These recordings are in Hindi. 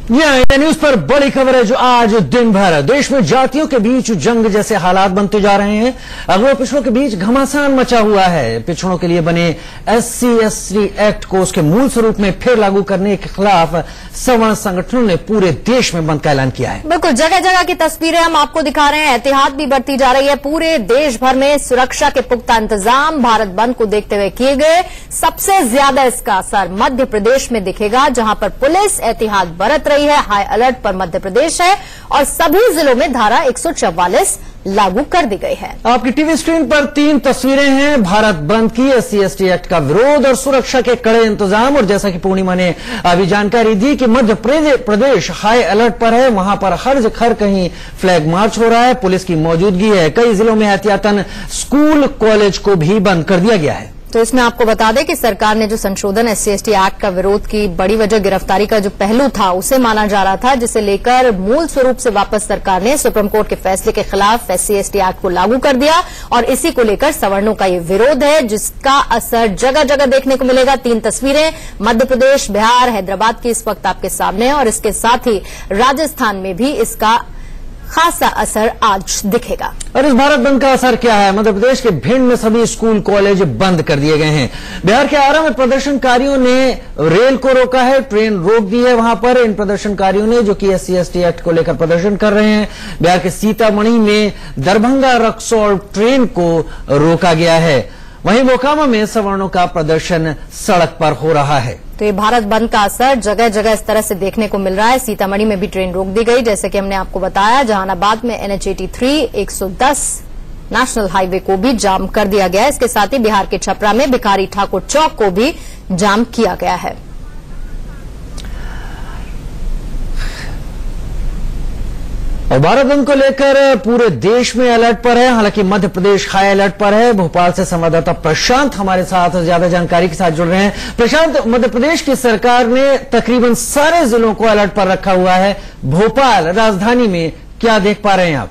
इंडिया न्यूज पर बड़ी खबर है जो आज दिन भर देश में जातियों के बीच जंग जैसे हालात बनते जा रहे हैं। अगड़ों पिछड़ों के बीच घमासान मचा हुआ है। पिछड़ों के लिए बने SC/ST एक्ट को उसके मूल स्वरूप में फिर लागू करने के खिलाफ सवर्ण संगठनों ने पूरे देश में बंद का ऐलान किया है। बिल्कुल, जगह जगह की तस्वीरें हम आपको दिखा रहे हैं। एहतियात भी बढ़ती जा रही है। पूरे देश भर में सुरक्षा के पुख्ता इंतजाम भारत बंद को देखते हुए किए गए। सबसे ज्यादा इसका असर मध्य प्रदेश में दिखेगा, जहां पर पुलिस एहतियात बरत रही है। हाई अलर्ट पर मध्य प्रदेश है और सभी जिलों में धारा 144 लागू कर दी गई है। आपकी टीवी स्क्रीन पर 3 तस्वीरें हैं। भारत बंद की, SC/ST एक्ट का विरोध और सुरक्षा के कड़े इंतजाम। और जैसा कि पूर्णिमा ने अभी जानकारी दी कि मध्य प्रदेश हाई अलर्ट पर है, वहां पर हर कहीं फ्लैग मार्च हो रहा है, पुलिस की मौजूदगी है। कई जिलों में एहतियातन स्कूल कॉलेज को भी बंद कर दिया गया है। तो इसमें आपको बता दें कि सरकार ने जो संशोधन SC/ST एक्ट का विरोध की बड़ी वजह गिरफ्तारी का जो पहलू था उसे माना जा रहा था, जिसे लेकर मूल स्वरूप से वापस सरकार ने सुप्रीम कोर्ट के फैसले के खिलाफ SC/ST एक्ट को लागू कर दिया और इसी को लेकर सवर्णों का ये विरोध है, जिसका असर जगह जगह देखने को मिलेगा। 3 तस्वीरें मध्य प्रदेश, बिहार, हैदराबाद की इस वक्त आपके सामने है और इसके साथ ही राजस्थान में भी इसका खासा असर आज दिखेगा। और इस भारत बंद का असर क्या है? मध्य प्रदेश के भिंड में सभी स्कूल कॉलेज बंद कर दिए गए हैं। बिहार के आरा में प्रदर्शनकारियों ने रेल को रोका है, ट्रेन रोक दी है। वहां पर इन प्रदर्शनकारियों ने जो कि SC/ST एक्ट को लेकर प्रदर्शन कर रहे हैं। बिहार के सीतामढ़ी में दरभंगा रक्सौल ट्रेन को रोका गया है। वहीं मोकामा में सवर्णों का प्रदर्शन सड़क पर हो रहा है। तो ये भारत बंद का असर जगह जगह इस तरह से देखने को मिल रहा है। सीतामढ़ी में भी ट्रेन रोक दी गई, जैसे कि हमने आपको बताया। जहानाबाद में NH83 110 नेशनल हाईवे को भी जाम कर दिया गया है। इसके साथ ही बिहार के छपरा में भिखारी ठाकुर चौक को भी जाम किया गया है। और भारत बंद को लेकर पूरे देश में अलर्ट पर है। हालांकि मध्य प्रदेश हाई अलर्ट पर है। भोपाल से संवाददाता प्रशांत हमारे साथ ज्यादा जानकारी के साथ जुड़ रहे हैं। प्रशांत, मध्य प्रदेश की सरकार ने तकरीबन सारे जिलों को अलर्ट पर रखा हुआ है। भोपाल राजधानी में क्या देख पा रहे हैं आप?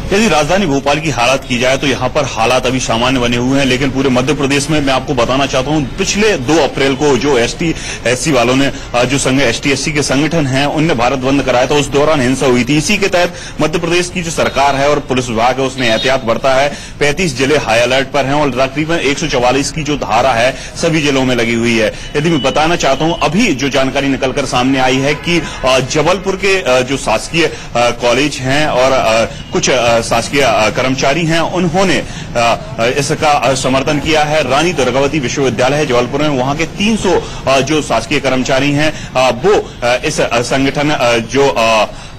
यदि राजधानी भोपाल की हालात की जाए तो यहाँ पर हालात अभी सामान्य बने हुए हैं, लेकिन पूरे मध्य प्रदेश में मैं आपको बताना चाहता हूँ, पिछले 2 अप्रैल को जो ST/SC वालों ने जो ST/SC के संगठन हैं उनने भारत बंद कराया था, उस दौरान हिंसा हुई थी। इसी के तहत मध्य प्रदेश की जो सरकार है और पुलिस विभाग है उसने एहतियात बरता है। 35 जिले हाई अलर्ट पर हैं और तकरीबन 144 की जो धारा है सभी जिलों में लगी हुई है। यदि मैं बताना चाहता हूँ, अभी जो जानकारी निकलकर सामने आई है कि जबलपुर के जो शासकीय कॉलेज हैं और कुछ शासकीय कर्मचारी हैं उन्होंने इसका समर्थन किया है। रानी दुर्गावती विश्वविद्यालय है जबलपुर में, वहां के 300 जो शासकीय कर्मचारी हैं वो इस संगठन जो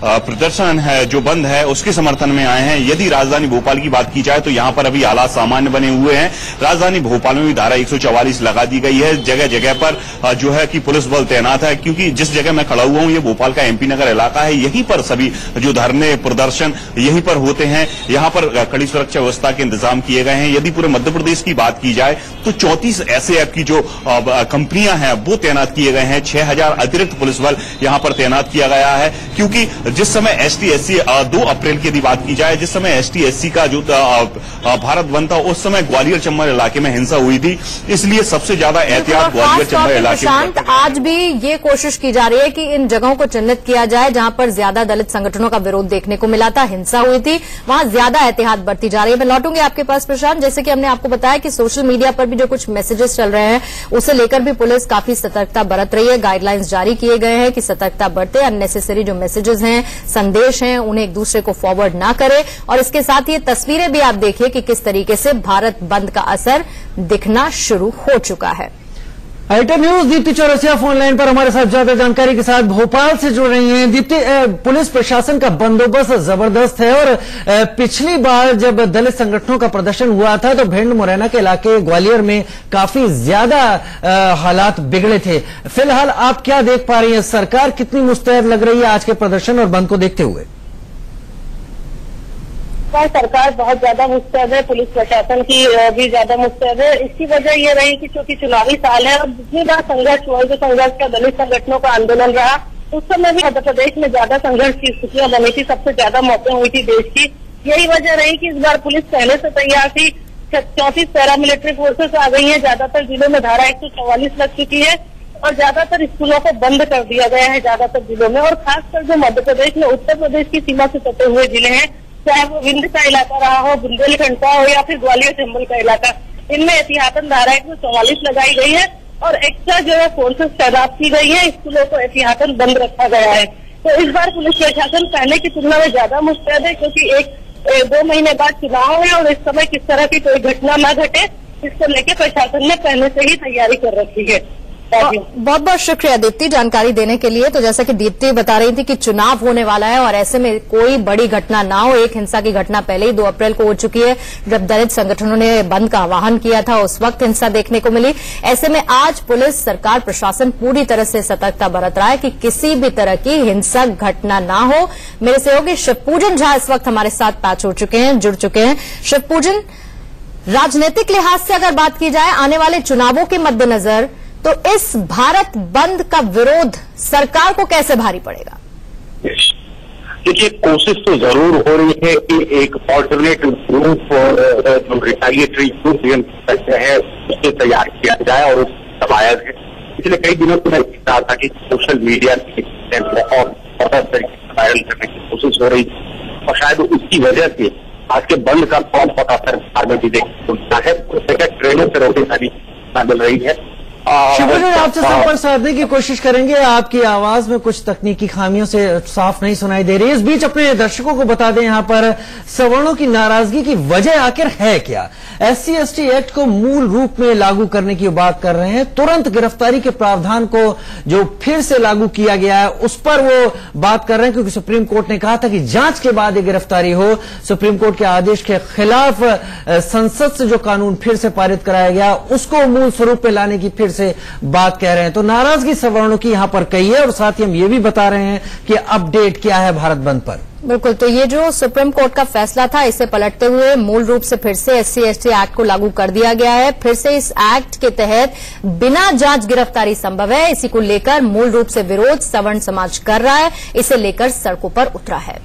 प्रदर्शन है जो बंद है उसके समर्थन में आए हैं। यदि राजधानी भोपाल की बात की जाए तो यहाँ पर अभी हालात सामान्य बने हुए हैं। राजधानी भोपाल में भी धारा 144 लगा दी गई है। जगह जगह पर जो है कि पुलिस बल तैनात है, क्योंकि जिस जगह मैं खड़ा हुआ हूँ ये भोपाल का MP नगर इलाका है। यहीं पर सभी जो धरने प्रदर्शन यहीं पर होते हैं। यहाँ पर कड़ी सुरक्षा व्यवस्था के इंतजाम किए गए हैं। यदि पूरे मध्य प्रदेश की बात की जाए तो 34 SAF की जो कंपनियां हैं वो तैनात किए गए हैं। 6000 अतिरिक्त पुलिस बल यहाँ पर तैनात किया गया है, क्योंकि जिस समय ST/SC 2 अप्रैल की यदि बात की जाए, जिस समय ST/SC का जो भारत बंद था उस समय ग्वालियर चंबल इलाके में हिंसा हुई थी, इसलिए सबसे ज्यादा एहतियात ग्वालियर चंबल इलाके में। आज भी ये कोशिश की जा रही है कि इन जगहों को चिन्हित किया जाए जहां पर ज्यादा दलित संगठनों का विरोध देखने को मिला था, हिंसा हुई थी, वहां ज्यादा एहतियात बरती जा रही है। मैं लौटूंगी आपके पास प्रशांत। जैसे कि हमने आपको बताया कि सोशल मीडिया पर भी जो कुछ मैसेजेस चल रहे हैं उसे लेकर भी पुलिस काफी सतर्कता बरत रही है। गाइडलाइंस जारी किए गए हैं कि सतर्कता बरते, अननेसेसरी जो मैसेजेस हैं, संदेश हैं, उन्हें एक दूसरे को फॉरवर्ड ना करें। और इसके साथ ये तस्वीरें भी आप देखिए कि किस तरीके से भारत बंद का असर दिखना शुरू हो चुका है। IT news Deepti Chaurasia phone line पर हमारे साथ ज्यादा जानकारी के साथ भोपाल से जुड़ रही हैं। दीप्ति, पुलिस प्रशासन का बंदोबस्त जबरदस्त है और पिछली बार जब दलित संगठनों का प्रदर्शन हुआ था तो भिंड मुरैना के इलाके ग्वालियर में काफी ज्यादा हालात बिगड़े थे। फिलहाल आप क्या देख पा रही हैं? सरकार कितनी मुस्तैद लग रही है आज के प्रदर्शन और बंद को देखते हुए? सरकार बहुत ज्यादा मुस्तैद है, पुलिस प्रशासन की भी ज्यादा मुस्तैद है। इसकी वजह ये रही कि चूंकि चुनावी साल है और जितनी बार संघर्ष हुआ, जो संघर्ष का दलित संगठनों का आंदोलन रहा, उस समय भी मध्य प्रदेश में ज्यादा संघर्ष की स्थितियां बनी थी, सबसे ज्यादा मौतें हुई थी देश की। यही वजह रही कि इस बार पुलिस पहले से तैयार थी। 34 पैरामिलिट्री फोर्सेस आ गई हैं। ज्यादातर जिलों में धारा 144 लग चुकी है और ज्यादातर स्कूलों को बंद कर दिया गया है ज्यादातर जिलों में। और खासकर जो मध्य प्रदेश में उत्तर प्रदेश की सीमा से सटे हुए जिले हैं, चाहे वो विंध्य का इलाका रहा हो, बुंदेलखंड का हो या फिर ग्वालियर चंबल का इलाका, इनमें एहतियातन धारा 144 लगाई गई है और एक्स्ट्रा जो है फोर्सेस तैनात की गई है। स्कूलों को एहतियातन बंद रखा गया है। तो इस बार पुलिस प्रशासन पहले की तुलना में ज्यादा मुस्तैद है, क्योंकि 2 महीने बाद चुनाव है और इस समय किस तरह की कोई घटना न घटे, इसको लेकर प्रशासन ने पहले से ही तैयारी कर रखी है। बहुत बहुत शुक्रिया दीप्ति जानकारी देने के लिए। तो जैसा कि दीप्ति बता रही थी कि चुनाव होने वाला है और ऐसे में कोई बड़ी घटना ना हो। एक हिंसा की घटना पहले ही 2 अप्रैल को हो चुकी है, जब दलित संगठनों ने बंद का आह्वान किया था, उस वक्त हिंसा देखने को मिली। ऐसे में आज पुलिस, सरकार, प्रशासन पूरी तरह से सतर्कता बरत रहा है कि किसी भी तरह की हिंसक घटना ना हो। मेरे सहयोगी शिवपूजन झा इस वक्त हमारे साथ पैच हो चुके हैं, जुड़ चुके हैं। शिवपूजन, राजनीतिक लिहाज से अगर बात की जाए आने वाले चुनावों के मद्देनजर, तो इस भारत बंद का विरोध सरकार को कैसे भारी पड़ेगा? देखिए, कोशिश तो जरूर हो रही है कि एक ऑल्टरनेट ग्रुप जो रिटालिएटरी ग्रुप है उसे तैयार किया जाए और दबाया जाए। पिछले कई दिनों से मैं कहा था कि सोशल मीडिया और तरीके से वायरल करने की कोशिश हो रही है और शायद उसकी वजह से आज के बंद का बहुत बड़ा सरकार में भी देखने को मिलता है। ट्रेनों से रोटी मिल रही है। शिवपूजन, आपसे संपर्क साधने की कोशिश करेंगे। आपकी आवाज में कुछ तकनीकी खामियों से साफ नहीं सुनाई दे रही है। इस बीच अपने दर्शकों को बता दें, यहाँ पर सवर्णों की नाराजगी की वजह आखिर है क्या? SC/ST एक्ट को मूल रूप में लागू करने की बात कर रहे हैं। तुरंत गिरफ्तारी के प्रावधान को जो फिर से लागू किया गया है उस पर वो बात कर रहे हैं, क्योंकि सुप्रीम कोर्ट ने कहा था कि जांच के बाद ये गिरफ्तारी हो। सुप्रीम कोर्ट के आदेश के खिलाफ संसद से जो कानून फिर से पारित कराया गया उसको मूल स्वरूप में लाने की फिर से बात कह रहे हैं। तो नाराजगी सवर्णों की यहां पर कही है और साथ ही हम ये भी बता रहे हैं कि अपडेट क्या है भारत बंद पर। बिल्कुल, तो ये जो सुप्रीम कोर्ट का फैसला था, इसे पलटते हुए मूल रूप से फिर से SC/ST एक्ट को लागू कर दिया गया है। फिर से इस एक्ट के तहत बिना जांच गिरफ्तारी संभव है। इसी को लेकर मूल रूप से विरोध सवर्ण समाज कर रहा है, इसे लेकर सड़कों पर उतरा है।